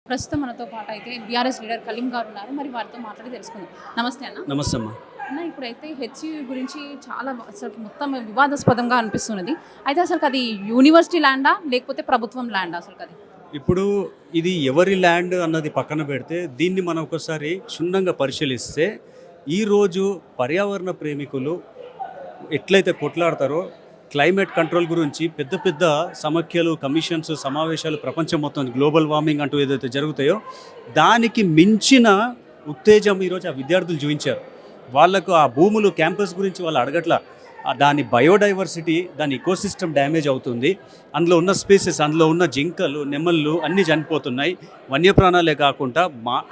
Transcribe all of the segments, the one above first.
ప్రస్తుతం మనతో పాటు అయితే బీఆర్ఎస్ లీడర్ కలీం గారు ఉన్నారు. మరి వారితో మాట్లాడి తెలుసుకుందాం. నమస్తే అన్న. నమస్తే అమ్మా. అన్న ఇప్పుడైతే హెచ్‌సియు గురించి చాలా అసలు మొత్తం వివాదాస్పదంగా అనిపిస్తున్నది. అయితే అసలు అది యూనివర్సిటీ ల్యాండా లేకపోతే ప్రభుత్వం ల్యాండా అసలుకది? ఇప్పుడు ఇది ఎవరి ల్యాండ్ అన్నది పక్కన పెడితే దీన్ని మనం ఒకసారి క్షుణ్ణంగా పరిశీలిస్తే ఈరోజు పర్యావరణ ప్రేమికులు ఎట్లయితే కొట్లాడతారో క్లైమేట్ కంట్రోల్ గురించి పెద్ద పెద్ద సమాఖ్యలు, కమిషన్స్, సమావేశాలు ప్రపంచం మొత్తం గ్లోబల్ వార్మింగ్ అంటూ ఏదైతే జరుగుతాయో దానికి మించిన ఉత్తేజం ఈరోజు ఆ విద్యార్థులు చూపించారు. వాళ్ళకు ఆ భూములు క్యాంపస్ గురించి వాళ్ళు అడగట్లా. దాని బయోడైవర్సిటీ, దాని ఇకోసిస్టమ్ డ్యామేజ్ అవుతుంది. అందులో ఉన్న స్పీసెస్, అందులో ఉన్న జింకలు, నెమళ్ళు అన్నీ చనిపోతున్నాయి. వన్యప్రాణాలే కాకుండా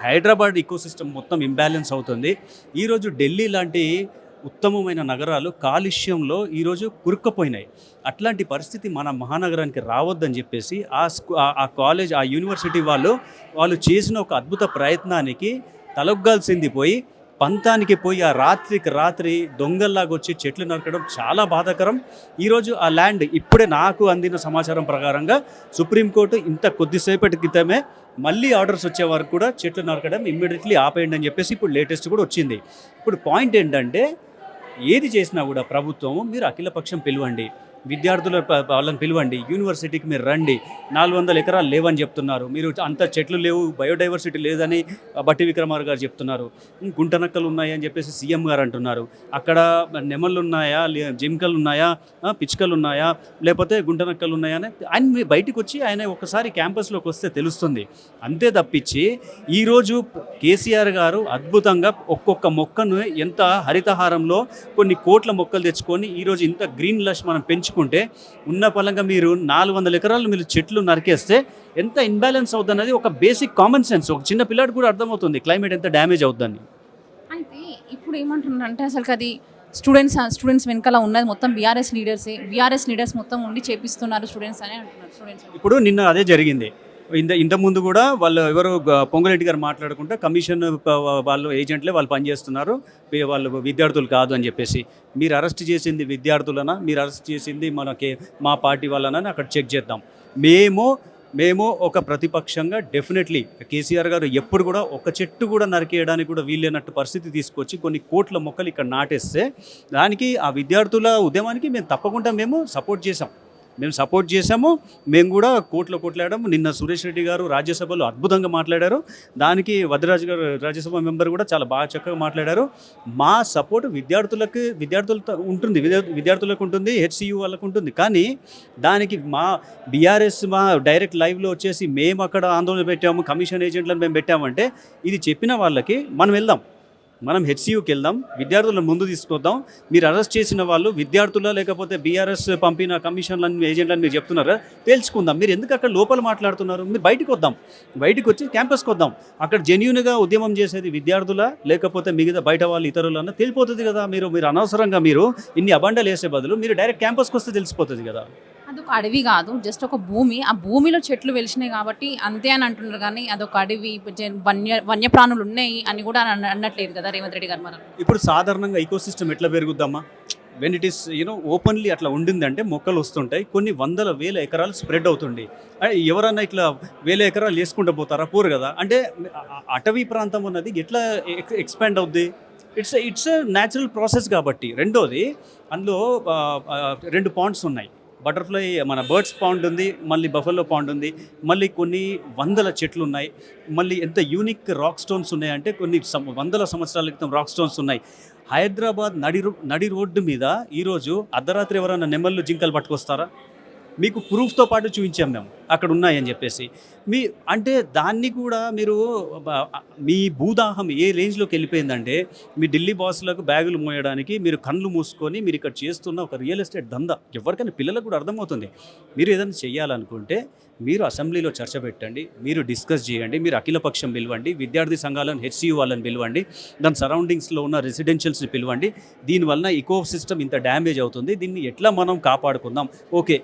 హైదరాబాద్ ఇకోసిస్టమ్ మొత్తం ఇంబ్యాలెన్స్ అవుతుంది. ఈరోజు ఢిల్లీ లాంటి ఉత్తమమైన నగరాలు కాలుష్యంలో ఈరోజు కురుక్కుపోయినాయి. అట్లాంటి పరిస్థితి మన మహానగరానికి రావద్దని చెప్పేసి ఆ కాలేజ్, ఆ యూనివర్సిటీ వాళ్ళు చేసిన ఒక అద్భుత ప్రయత్నానికి తలొగ్గాల్సింది పోయి పంతానికి పోయి ఆ రాత్రికి రాత్రి దొంగల్లాగా వచ్చి చెట్లు నరకడం చాలా బాధాకరం. ఈరోజు ఆ ల్యాండ్ ఇప్పుడే నాకు అందిన సమాచారం ప్రకారంగా సుప్రీంకోర్టు ఇంత కొద్దిసేపటి క్రితమే మళ్ళీ ఆర్డర్స్ వచ్చే వరకు కూడా చెట్లు నరకడం ఇమ్మీడియట్లీ ఆపేయండి అని చెప్పేసి ఇప్పుడు లేటెస్ట్ కూడా వచ్చింది. ఇప్పుడు పాయింట్ ఏంటంటే ఏది చేసినా కూడా ప్రభుత్వం మీరు అఖిలపక్షం పిలవండి, విద్యార్థుల వాళ్ళని పిలవండి, యూనివర్సిటీకి మీరు రండి. 400 ఎకరాలు లేవని చెప్తున్నారు, మీరు అంత చెట్లు లేవు, బయోడైవర్సిటీ లేదని బట్టి విక్రమార్ గారు చెప్తున్నారు. గుంటనక్కలు ఉన్నాయి అని చెప్పేసి సీఎం గారు అంటున్నారు. అక్కడ నెమళ్ళు ఉన్నాయా, జింకలు ఉన్నాయా, పిచ్చుకలు ఉన్నాయా, లేకపోతే గుంటనక్కలు ఉన్నాయా అని ఆయన బయటకు వచ్చి ఆయన ఒకసారి క్యాంపస్లోకి వస్తే తెలుస్తుంది. అంతే తప్పించి ఈరోజు కేసీఆర్ గారు అద్భుతంగా ఒక్కొక్క మొక్కను ఎంత హరితహారంలో కొన్ని కోట్ల మొక్కలు తెచ్చుకొని ఈరోజు ఇంత గ్రీన్ లష్ మనం పెంచుకుంటే ఉన్న పలంగా మీరు 400 ఎకరాలు మీరు చెట్లు నరికేస్తే ఎంత ఇన్బ్యాలెన్స్ అవుతుందన్నది ఒక బేసిక్ కామన్ సెన్స్ ఒక చిన్న పిల్లాడు కూడా అర్థమవుతుంది క్లైమేట్ ఎంత డ్యామేజ్ అవుతుందని. అయితే ఇప్పుడు ఏమంటున్నారంటే అసలు అది స్టూడెంట్స్ వెనకాల ఉన్నది మొత్తం బీఆర్ఎస్ లీడర్స్ మొత్తం ఉండి చేపిస్తున్నారు స్టూడెంట్స్ అని అంటున్నారు. ఇప్పుడు నిన్న అదే జరిగింది. ఇంతకుముందు కూడా వాళ్ళు ఎవరో పొంగులేటి గారు మాట్లాడుకుంటే కమిషన్ వాళ్ళు ఏజెంట్లే వాళ్ళు పనిచేస్తున్నారు, వాళ్ళు విద్యార్థులు కాదు అని చెప్పేసి. మీరు అరెస్ట్ చేసింది విద్యార్థులనా, మీరు అరెస్ట్ చేసింది మా పార్టీ వాళ్ళనా అక్కడ చెక్ చేద్దాం. మేము ఒక ప్రతిపక్షంగా డెఫినెట్లీ కేసీఆర్ గారు ఎప్పుడు కూడా ఒక చెట్టు కూడా నరికేయడానికి కూడా వీలైనట్టు పరిస్థితి తీసుకొచ్చి కొన్ని కోట్ల మొక్కలు ఇక్కడ నాటేస్తే దానికి ఆ విద్యార్థుల ఉద్యమానికి మేము తప్పకుండా సపోర్ట్ చేశాము. మేము కూడా కోట్లాడాము. నిన్న సురేష్ రెడ్డి గారు రాజ్యసభలో అద్భుతంగా మాట్లాడారు. దానికి వద్రాజు గారు రాజ్యసభ మెంబర్ కూడా చాలా బాగా చక్కగా మాట్లాడారు. మా సపోర్ట్ విద్యార్థులతో ఉంటుంది, విద్యార్థులకు ఉంటుంది, హెచ్సియు వాళ్ళకు ఉంటుంది. కానీ దానికి మా బీఆర్ఎస్ డైరెక్ట్ లైవ్లో వచ్చేసి మేము అక్కడ ఆందోళన పెట్టాము, కమిషన్ ఏజెంట్లను మేము పెట్టామంటే ఇది చెప్పిన వాళ్ళకి మనం హెచ్సియుకి వెళ్దాం, విద్యార్థులను ముందు తీసుకొద్దాం. మీరు అరెస్ట్ చేసిన వాళ్ళు విద్యార్థుల లేకపోతే బీఆర్ఎస్ పంపిన కమిషన్లను ఏజెంట్లను మీరు చెప్తున్నారా తెలుసుకుందాం. మీరు ఎందుకు అక్కడ లోపల మాట్లాడుతున్నారు? మీరు బయటకు వచ్చి క్యాంపస్కి వద్దాం. అక్కడ జెన్యూన్గా ఉద్యమం చేసేది విద్యార్థుల లేకపోతే మిగతా బయట వాళ్ళు ఇతరులన్నా తెలిపోతుంది కదా. మీరు అనవసరంగా మీరు ఇన్ని అబండాలు వేసే బదులు మీరు డైరెక్ట్ క్యాంపస్కి వస్తే తెలిసిపోతుంది కదా. అదొక అడవి కాదు, జస్ట్ ఒక భూమి. ఆ భూమిలో చెట్లు వెలిసినాయి కాబట్టి అంతే అని అంటున్నారు. కానీ అదొక అడవి, వన్యప్రాణులు ఉన్నాయి అని కూడా అన్నట్లేదు కదా రేవంత్ రెడ్డి గారు. మనం ఇప్పుడు సాధారణంగా ఈకోసిస్టమ్ ఎట్లా పెరుగుద్దామా, వెన్ ఇట్ ఈస్ ఓపెన్లీ అట్లా ఉండిందంటే మొక్కలు వస్తుంటాయి, కొన్ని వందల వేల ఎకరాలు స్ప్రెడ్ అవుతుంది. ఎవరన్నా ఇట్లా వేల ఎకరాలు వేసుకుంటూ పోతారా? పోరు కదా. అంటే అటవీ ప్రాంతం ఉన్నది ఎట్లా ఎక్స్పాండ్ అవుద్ది? ఇట్స్ న్యాచురల్ ప్రాసెస్ కాబట్టి. రెండోది అందులో 2 పాండ్స్ ఉన్నాయి. బటర్ఫ్లై మన బర్డ్స్ పాండ్ ఉంది, మళ్ళీ బఫెల్లో పాండ్ ఉంది, మళ్ళీ కొన్ని వందల చెట్లు ఉన్నాయి, మళ్ళీ ఎంత యూనిక్ రాక్ స్టోన్స్ ఉన్నాయంటే కొన్ని వందల సంవత్సరాల క్రితం రాక్ స్టోన్స్ ఉన్నాయి. హైదరాబాద్ నడి రోడ్డు మీద ఈరోజు అర్ధరాత్రి ఎవరైనా నెమళ్ళు, జింకలు పట్టుకొస్తారా? మీకు ప్రూఫ్తో పాటు చూపించాం మేము అక్కడ ఉన్నాయని చెప్పేసి. అంటే దాన్ని కూడా మీరు మీ భూదాహం ఏ రేంజ్లోకి వెళ్ళిపోయిందంటే మీ ఢిల్లీ బాసులకు బ్యాగులు మోయడానికి మీరు కళ్ళు మూసుకొని మీరు ఇక్కడ చేస్తున్న ఒక రియల్ ఎస్టేట్ దందా ఎవరికైనా పిల్లలకు కూడా అర్థమవుతుంది. మీరు ఏదైనా చేయాలనుకుంటే మీరు అసెంబ్లీలో చర్చ పెట్టండి, మీరు డిస్కస్ చేయండి, మీరు అఖిలపక్షం పిలవండి, విద్యార్థి సంఘాలను, హెచ్సియు వాళ్ళని పిలవండి, దాని సరౌండింగ్స్లో ఉన్న రెసిడెన్షియల్స్ని పిలవండి. దీనివల్ల ఇకో సిస్టమ్ ఇంత డ్యామేజ్ అవుతుంది, దీన్ని ఎట్లా మనం కాపాడుకుందాం. ఓకే,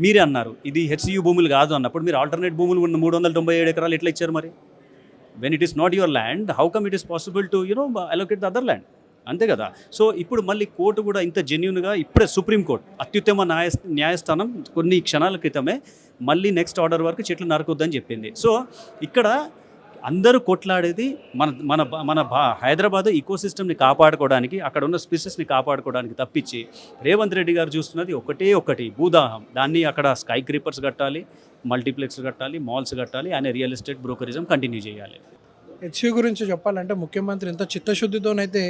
మీరే అన్నారు ఇది హెచ్సియు భూములు కాదు అన్నప్పుడు మీరు ఆల్టర్నేట్ భూములు ఉన్న 397 ఎకరాలు ఎట్లా ఇచ్చారు మరి? When it is not your land, how come it is possible to allocate the other land? అంతే కదా. సో ఇప్పుడు మళ్ళీ కోర్టు కూడా ఇంత జెన్యూన్గా ఇప్పుడే సుప్రీంకోర్టు అత్యుత్తమ న్యాయస్థానం కొన్ని క్షణాల క్రితమే మళ్ళీ నెక్స్ట్ ఆర్డర్ వరకు చెట్లు నరకొద్దని చెప్పింది. సో ఇక్కడ అందరూ కొట్లాడేది మన మన మన హైదరాబాద్ ఈకోసిస్టమ్ని కాపాడుకోవడానికి, అక్కడ ఉన్న స్పీసెస్ని కాపాడుకోవడానికి తప్పించి రేవంత్ రెడ్డి గారు చూస్తున్నది ఒకటి భూదాహం. దాన్ని అక్కడ స్కై క్రీపర్స్ కట్టాలి, మల్టీప్లెక్స్ కట్టాలి, మాల్స్ కట్టాలి, ఆయన రియల్ ఎస్టేట్ బ్రోకరిజం కంటిన్యూ చేయాలి. హెచ్యూ గురించి చెప్పాలంటే ముఖ్యమంత్రి ఎంత చిత్తశుద్ధితోనైతే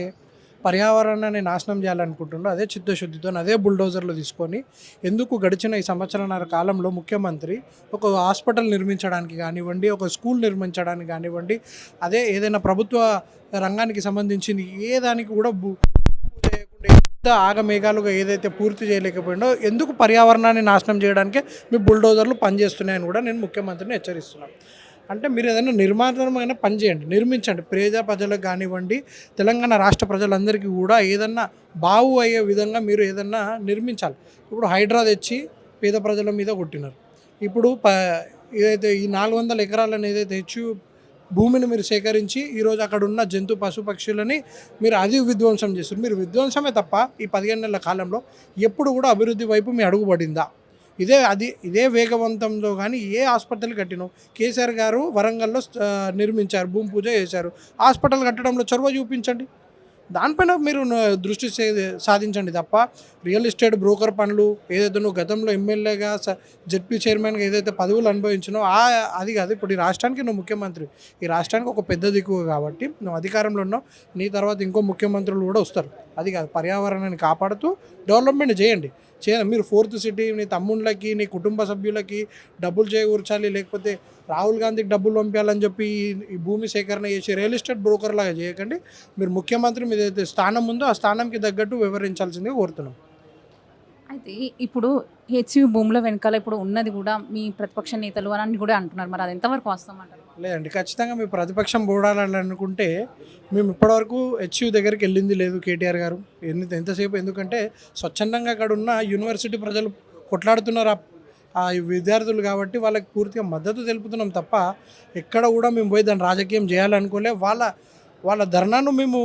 పర్యావరణాన్ని నాశనం చేయాలనుకుంటుండో అదే చిత్తశుద్ధితో అదే బుల్డోజర్లు తీసుకొని ఎందుకు గడిచిన ఈ సంవత్సరాల కాలంలో ముఖ్యమంత్రి ఒక హాస్పిటల్ నిర్మించడానికి కానివ్వండి, ఒక స్కూల్ నిర్మించడానికి కానివ్వండి, అదే ఏదైనా ప్రభుత్వ రంగానికి సంబంధించింది ఏ దానికి కూడా చేయకుండా ఆగమేఘాలుగా ఏదైతే పూర్తి చేయలేకపోయిందో ఎందుకు పర్యావరణాన్ని నాశనం చేయడానికే మీ బుల్డోజర్లు పనిచేస్తున్నాయని కూడా నేను ముఖ్యమంత్రిని హెచ్చరిస్తున్నాను. అంటే మీరు ఏదైనా నిర్మాణమైన పని చేయండి, నిర్మించండి. ప్రజలకు కానివ్వండి, తెలంగాణ రాష్ట్ర ప్రజలందరికీ కూడా ఏదన్నా బాగు అయ్యే విధంగా మీరు ఏదన్నా నిర్మించాలి. ఇప్పుడు హైడ్రా తెచ్చి పేద ప్రజల మీద కొట్టినారు. ఇప్పుడు ఏదైతే ఈ 400 ఎకరాలను ఏదైతే తెచ్చి భూమిని మీరు సేకరించి ఈరోజు అక్కడ ఉన్న జంతు పశు పక్షులని మీరు అది విధ్వంసం చేస్తారు. మీరు విధ్వంసమే తప్ప ఈ 15 నెలల కాలంలో ఎప్పుడు కూడా అభివృద్ధి వైపు మీ అడుగు పడిందా? ఇదే వేగవంతంలో కానీ ఏ హాస్పిటల్ కట్టినో కేసీఆర్ గారు వరంగల్లో నిర్మించారు, భూమి పూజ చేశారు. హాస్పిటల్ కట్టడంలో చొరవ చూపించండి, దానిపైన మీరు దృష్టి సాధించండి తప్ప రియల్ ఎస్టేట్ బ్రోకర్ పనులు ఏదైతే నువ్వు గతంలో ఎమ్మెల్యేగా జెడ్పీ చైర్మన్గా ఏదైతే పదవులు అనుభవించినో అది కాదు. ఇప్పుడు ఈ రాష్ట్రానికి నువ్వు ముఖ్యమంత్రి, ఈ రాష్ట్రానికి ఒక పెద్ద దిక్కు కాబట్టి నువ్వు అధికారంలో ఉన్నావు, నీ తర్వాత ఇంకో ముఖ్యమంత్రులు కూడా వస్తారు. అది కాదు, పర్యావరణాన్ని కాపాడుతూ డెవలప్మెంట్ చేయండి. మీరు 4th సిటీ నీ తమ్ముళ్ళకి నీ కుటుంబ సభ్యులకి డబ్బులు చేకూర్చాలి, లేకపోతే రాహుల్ గాంధీకి డబ్బులు పంపించాలని చెప్పి ఈ భూమి సేకరణ చేసి రియల్ ఎస్టేట్ బ్రోకర్ లాగా చేయకండి. మీరు ముఖ్యమంత్రి మీద ఏదైతే స్థానం ఉందో ఆ స్థానంకి తగ్గట్టు వివరించాల్సిందిగా కోరుతున్నాం. అయితే ఇప్పుడు హెచ్యూ భూముల వెనకాల ఇప్పుడు ఉన్నది కూడా మీ ప్రతిపక్ష నేతలు అని కూడా అంటున్నారు. మరి అది ఎంతవరకు వాస్తవం? లేదండి, ఖచ్చితంగా మీ ప్రతిపక్షం పోరాడాలనుకుంటే మేము ఇప్పటివరకు హెచ్యూ దగ్గరికి వెళ్ళింది లేదు కేటీఆర్ గారు ఎంతసేపు. ఎందుకంటే స్వచ్ఛందంగా అక్కడ ఉన్న యూనివర్సిటీ ప్రజలు కొట్లాడుతున్నారు ఆ విద్యార్థులు కాబట్టి వాళ్ళకి పూర్తిగా మద్దతు తెలుపుతున్నాం తప్ప ఎక్కడ కూడా మేము పోయి దాన్ని రాజకీయం చేయాలనుకోలే. వాళ్ళ ధర్నాను మేము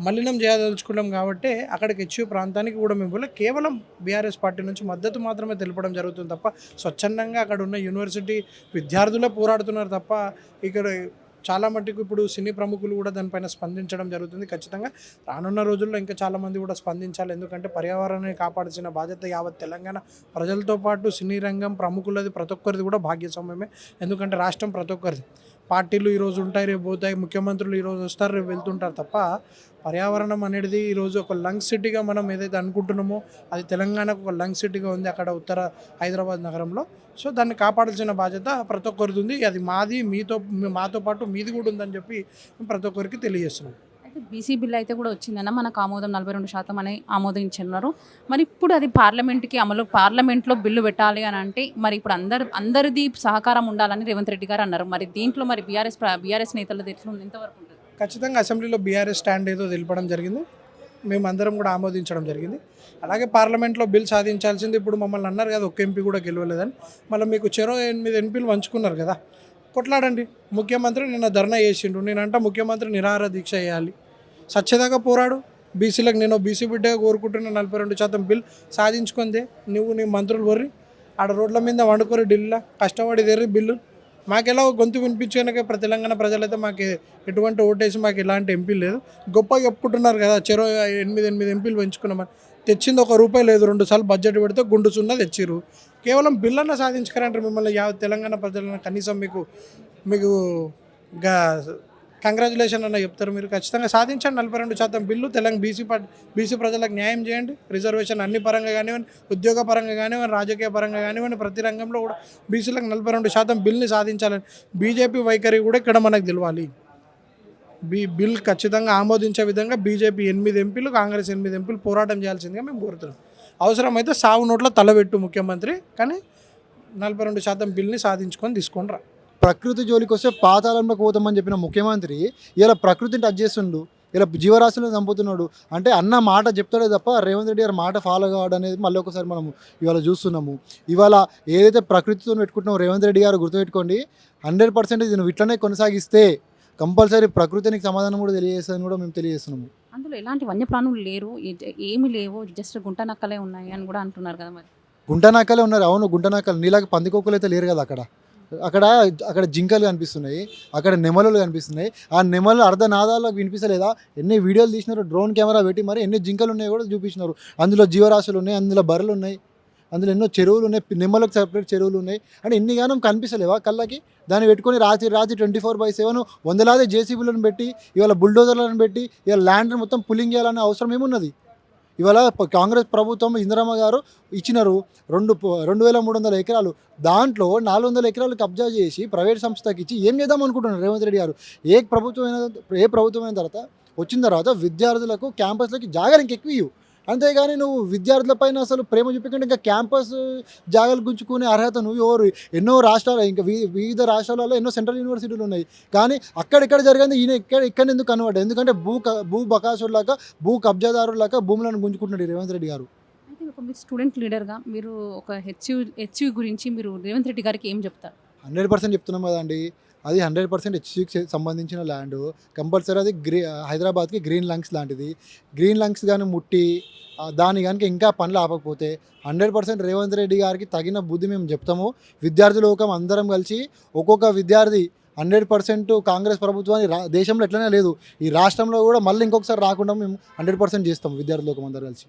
మలినం చేయదలుచుకున్నాం కాబట్టి అక్కడికి హెచ్యూ ప్రాంతానికి కూడా మేము పోలే. కేవలం బీఆర్ఎస్ పార్టీ నుంచి మద్దతు మాత్రమే తెలపడం జరుగుతుంది తప్ప స్వచ్ఛందంగా అక్కడ ఉన్న యూనివర్సిటీ విద్యార్థులే పోరాడుతున్నారు తప్ప ఇక్కడ చాలా మట్టుకు ఇప్పుడు సినీ ప్రముఖులు కూడా దానిపైన స్పందించడం జరుగుతుంది. ఖచ్చితంగా రానున్న రోజుల్లో ఇంకా చాలామంది కూడా స్పందించాలి. ఎందుకంటే పర్యావరణాన్ని కాపాడాల్సిన బాధ్యత యావత్ తెలంగాణ ప్రజలతో పాటు సినీ రంగం ప్రముఖులది ప్రతి ఒక్కరిది కూడా భాగ్యస్వామ్యమే. ఎందుకంటే రాష్ట్రం ప్రతి ఒక్కరిది. పార్టీలు ఈరోజు ఉంటాయి, రేపు పోతాయి, ముఖ్యమంత్రులు ఈరోజు వస్తారు, రేపు వెళ్తుంటారు తప్ప పర్యావరణం అనేది ఈరోజు ఒక లంగ్ సిటీగా మనం ఏదైతే అనుకుంటున్నామో అది తెలంగాణకు ఒక లంగ్ సిటీగా ఉంది అక్కడ ఉత్తర హైదరాబాద్ నగరంలో. సో దాన్ని కాపాడాల్సిన బాధ్యత ప్రతి ఒక్కరిది ఉంది. అది మాతో పాటు మీది కూడా ఉందని చెప్పి ప్రతి ఒక్కరికి తెలియజేస్తున్నాం. అయితే బీసీ బిల్ అయితే కూడా వచ్చిందన్న మనకు ఆమోదం 42% అని ఆమోదించున్నారు. మరి ఇప్పుడు అది పార్లమెంట్లో బిల్లు పెట్టాలి అని అంటే మరి ఇప్పుడు అందరిది సహకారం ఉండాలని రేవంత్ రెడ్డి గారు అన్నారు. మరి దీంట్లో మరి బీఆర్ఎస్ నేతలు ఎంతవరకు ఉంటుంది? ఖచ్చితంగా అసెంబ్లీలో బీఆర్ఎస్ స్టాండ్ ఏదో తెలపడం జరిగింది, మేమందరం కూడా ఆమోదించడం జరిగింది. అలాగే పార్లమెంట్లో బిల్ సాధించాల్సింది. ఇప్పుడు మమ్మల్ని అన్నారు కదా ఒక్క ఎంపీ కూడా గెలవలేదని, మళ్ళీ మీకు 8 ఎంపీలు పంచుకున్నారు కదా, కొట్లాడండి. ముఖ్యమంత్రి నిన్న ధర్నా చేసిండు, నేనంట ముఖ్యమంత్రి నిరాహార దీక్ష చేయాలి, సత్యదాకా పోరాడు. బీసీలకు నేను బీసీ బిడ్డగా కోరుకుంటున్న 42% బిల్ సాధించుకుందే. నువ్వు నీ మంత్రులు వర్రి ఆడ రోడ్ల మీద వండుకోరు, ఢిల్లీలో కష్టపడి తెర్రి బిల్లు మాకెలా గొంతు వినిపించాక తెలంగాణ ప్రజలైతే మాకు ఎటువంటి ఓటేసి మాకు ఎలాంటి ఎంపీ లేదు. గొప్పగా చెప్పుకుంటున్నారు కదా 8 ఎంపీలు పెంచుకున్నామని. తెచ్చింది ₹1 లేదు, 2 సార్లు బడ్జెట్ పెడితే గుండు సున్నా తెచ్చిర్రు. కేవలం బిల్లన్న సాధించుకారంటారు మిమ్మల్ని తెలంగాణ ప్రజలను. కనీసం మీకు కంగ్రాచులేషన్ అన్న చెప్తారు. మీరు ఖచ్చితంగా సాధించండి 42% బిల్లు. బీసీ ప్రజలకు న్యాయం చేయండి. రిజర్వేషన్ అన్ని పరంగా కానివ్వండి, ఉద్యోగ పరంగా కానివ్వండి, రాజకీయ పరంగా కానివ్వండి, ప్రతి రంగంలో కూడా బీసీలకు 42% బిల్ని సాధించాలని బీజేపీ వైఖరి కూడా ఇక్కడ మనకు తెలియాలి. బిల్ ఖచ్చితంగా ఆమోదించే విధంగా బీజేపీ 8 ఎంపీలు, కాంగ్రెస్ 8 ఎంపీలు పోరాటం చేయాల్సిందిగా మేము కోరుతున్నాం. అవసరమైతే సాగు నోట్లో తలబెట్టు ముఖ్యమంత్రి, కానీ 42% బిల్ని సాధించుకొని తీసుకొని రా. ప్రకృతి జోలికి వస్తే పాతాళంలోకి పోతామని చెప్పిన ముఖ్యమంత్రి ఇలా ప్రకృతిని టచ్ చేస్తుండు, ఇలా జీవరాశులను చంపుతున్నాడు. అంటే అన్న మాట చెప్తాడే తప్ప రేవంత్ రెడ్డి గారు మాట ఫాలో కావడం అనేది మళ్ళీ ఒకసారి మనం ఇవాళ చూస్తున్నాము. ఇవాళ ఏదైతే ప్రకృతితో పెట్టుకుంటున్నామో రేవంత్ రెడ్డి గారు గుర్తుపెట్టుకోండి, 100% ఇది నువ్వు ఇట్లనే కొనసాగిస్తే కంపల్సరీ ప్రకృతికి సమాధానం కూడా తెలియజేస్తుందని కూడా మేము తెలియజేస్తున్నాము. అందులో ఎలాంటి వన్యప్రాణులు లేరు, ఏమి లేవు, జస్ట్ గుంట నక్కలే ఉన్నాయి అని కూడా అంటున్నారు కదా. మరి గుంటనక్కలే ఉన్నారు. అవును, గుంటనక్కలు నీలాగా పందికొక్కులు అయితే లేరు కదా అక్కడ. అక్కడ అక్కడ జింకలు కనిపిస్తున్నాయి, అక్కడ నెమలులు కనిపిస్తున్నాయి. ఆ నెమలు అర్ధనాదాలకు వినిపిస్తలేదా? ఎన్ని వీడియోలు తీసినారు డ్రోన్ కెమెరా పెట్టి, మరి ఎన్ని జింకలు ఉన్నాయో కూడా చూపించినారు. అందులో జీవరాశులు ఉన్నాయి, అందులో బర్రెలు ఉన్నాయి, అందులో ఎన్నో చెరువులు ఉన్నాయి, నెమ్మలకు సపరేట్ చెరువులు ఉన్నాయి. అంటే ఇన్ని గానం కనిపిస్తలేవా కళ్ళకి? దాన్ని పెట్టుకొని రాత్రి 24/7 వందలాది జేసీబీలను పెట్టి, ఇవాళ బుల్డోజర్లను పెట్టి, ఇవాళ ల్యాండ్ని మొత్తం పుల్లింగ్ చేయాలనే అవసరం ఏమున్నది? ఇవాళ కాంగ్రెస్ ప్రభుత్వం ఇందిరమ్మ గారు ఇచ్చినారు 2,300 ఎకరాలు. దాంట్లో 400 ఎకరాలు కబ్జా చేసి ప్రైవేట్ సంస్థకి ఇచ్చి ఏం చేద్దాం అనుకుంటున్నారు రేవంత్ రెడ్డి గారు? ఏ ప్రభుత్వం అయిన తర్వాత వచ్చిన తర్వాత విద్యార్థులకు క్యాంపస్లకి జాగాలు ఇంకెక్కువ ఇవ్వు. అంతేగాని నువ్వు విద్యార్థుల పైన అసలు ప్రేమ చూపించకుండా ఇంకా క్యాంపస్ జాగాలు గుంజుకునే అర్హత నువ్వు ఎవరు? ఎన్నో రాష్ట్రాలు, ఇంకా వివిధ రాష్ట్రాలలో ఎన్నో సెంట్రల్ యూనివర్సిటీలు ఉన్నాయి, కానీ అక్కడెక్కడ జరిగింది ఈయన ఇక్కడ ఎందుకు కనబడ్డా? ఎందుకంటే భూ బకాసురులాగా, భూ కబ్జాదారులాగా భూములను గుంజుకుంటున్నాడు ఈ రేవంత్ రెడ్డి గారు. అయితే ఒక మీరు స్టూడెంట్ లీడర్గా మీరు ఒక హెచ్యూ గురించి మీరు రేవంత్ రెడ్డి గారికి ఏం చెప్తారు? 100% చెప్తున్నాం కదండి. అది 100% హెచ్సికి సంబంధించిన ల్యాండ్. కంపల్సరీ అది హైదరాబాద్కి గ్రీన్ లంగ్స్ లాంటిది. గ్రీన్ లంగ్స్ కానీ ముట్టి దాని కనుక ఇంకా పనులు ఆపకపోతే 100% రేవంత్ రెడ్డి గారికి తగిన బుద్ధి మేము చెప్తాము. విద్యార్థి లోకం అందరం కలిసి ఒక్కొక్క విద్యార్థి 100% కాంగ్రెస్ ప్రభుత్వాన్ని దేశంలో ఎట్లనే లేదు, ఈ రాష్ట్రంలో కూడా మళ్ళీ ఇంకొకసారి రాకుండా మేము 100% చేస్తాం విద్యార్థి లోకం అందరూ కలిసి.